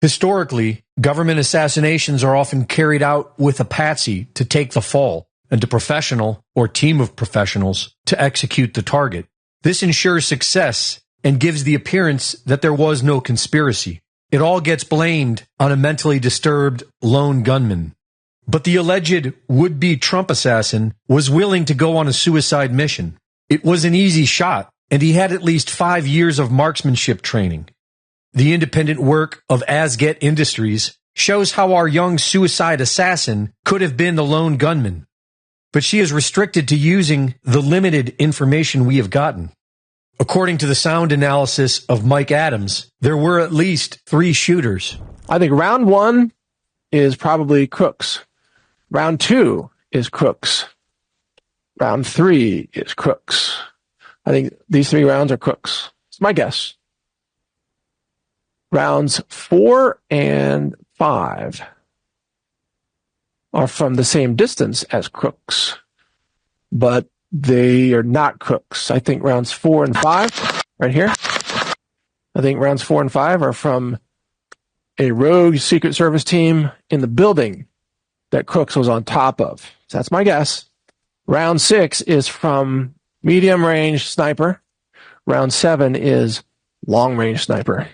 Historically, government assassinations are often carried out with a patsy to take the fall and a professional or team of professionals to execute the target. This ensures success and gives the appearance that there was no conspiracy. It all gets blamed on a mentally disturbed lone gunman. But the alleged would-be Trump assassin was willing to go on a suicide mission. It was an easy shot, and he had at least 5 years of marksmanship training. The independent work of Asget Industries shows how our young suicide assassin could have been the lone gunman. But she is restricted to using the limited information we have gotten. According to the sound analysis of Mike Adams, there were at least 3 shooters. I think round 1 is probably Crooks. Round 2 is Crooks. Round 3 is Crooks. I think these 3 rounds are Crooks. It's my guess. Rounds 4 and 5 are from the same distance as Crooks, but they are not Crooks. I think rounds 4 and 5, right here. I think rounds 4 and 5 are from a rogue Secret Service team in the building that Crooks was on top of. So that's my guess. Round 6 is from medium range sniper. Round 7 is long range sniper.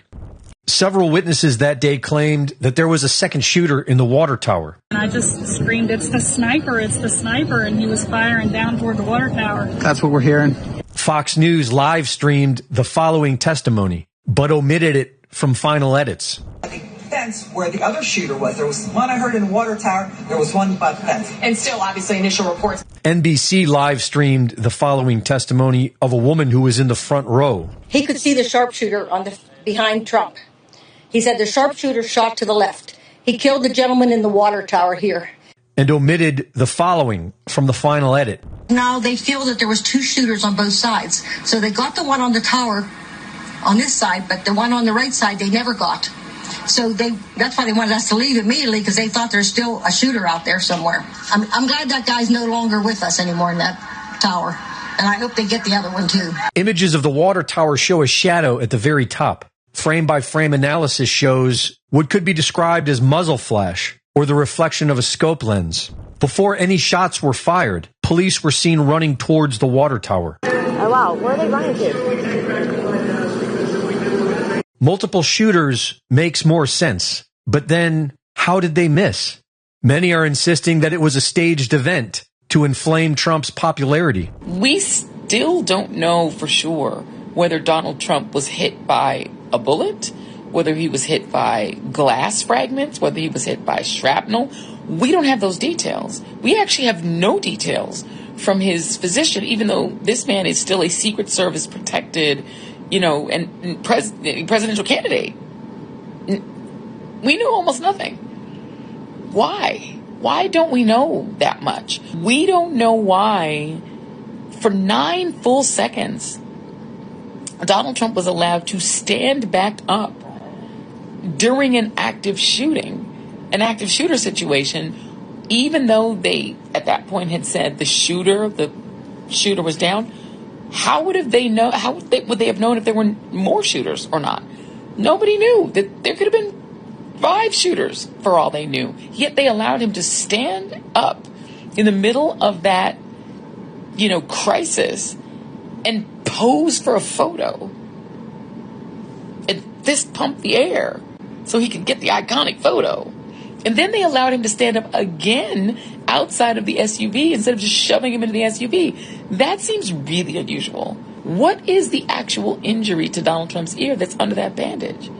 Several witnesses that day claimed that there was a second shooter in the water tower. And I just screamed, it's the sniper, and he was firing down toward the water tower. That's what we're hearing. Fox News live streamed the following testimony, but omitted it from final edits. The fence where the other shooter was, there was one I heard in the water tower, there was one by the fence. And still, obviously, initial reports. NBC live streamed the following testimony of a woman who was in the front row. He could see the sharpshooter behind Trump. He said the sharpshooter shot to the left. He killed the gentleman in the water tower here. And omitted the following from the final edit. Now they feel that there was 2 shooters on both sides. So they got the one on the tower on this side, but the one on the right side they never got. So that's why they wanted us to leave immediately, because they thought there's still a shooter out there somewhere. I'm glad that guy's no longer with us anymore in that tower. And I hope they get the other one too. Images of the water tower show a shadow at the very top. Frame-by-frame analysis shows what could be described as muzzle flash, or the reflection of a scope lens. Before any shots were fired, police were seen running towards the water tower. Oh wow, where are they running to? Multiple shooters makes more sense, but then how did they miss? Many are insisting that it was a staged event to inflame Trump's popularity. We still don't know for sure whether Donald Trump was hit by a bullet, whether he was hit by glass fragments, whether he was hit by shrapnel. We don't have those details. We actually have no details from his physician, even though this man is still a Secret Service protected, and presidential candidate. We knew almost nothing. Why? Why don't we know that much? We don't know why for 9 full seconds Donald Trump was allowed to stand back up during an active shooter situation, even though they, at that point, had said the shooter was down. How would they have known if there were more shooters or not? Nobody knew that there could have been 5 shooters for all they knew. Yet they allowed him to stand up in the middle of that, crisis and pose for a photo and fist pump the air so he could get the iconic photo. And then they allowed him to stand up again outside of the SUV instead of just shoving him into the SUV. That seems really unusual. What is the actual injury to Donald Trump's ear that's under that bandage?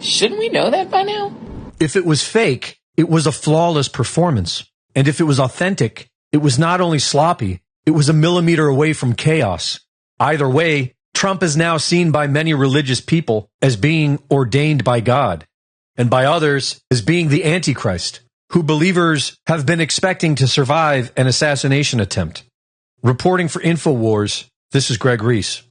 Shouldn't we know that by now? If it was fake, it was a flawless performance. And if it was authentic, it was not only sloppy, it was a millimeter away from chaos. Either way, Trump is now seen by many religious people as being ordained by God, and by others as being the Antichrist, who believers have been expecting to survive an assassination attempt. Reporting for InfoWars, this is Greg Reese.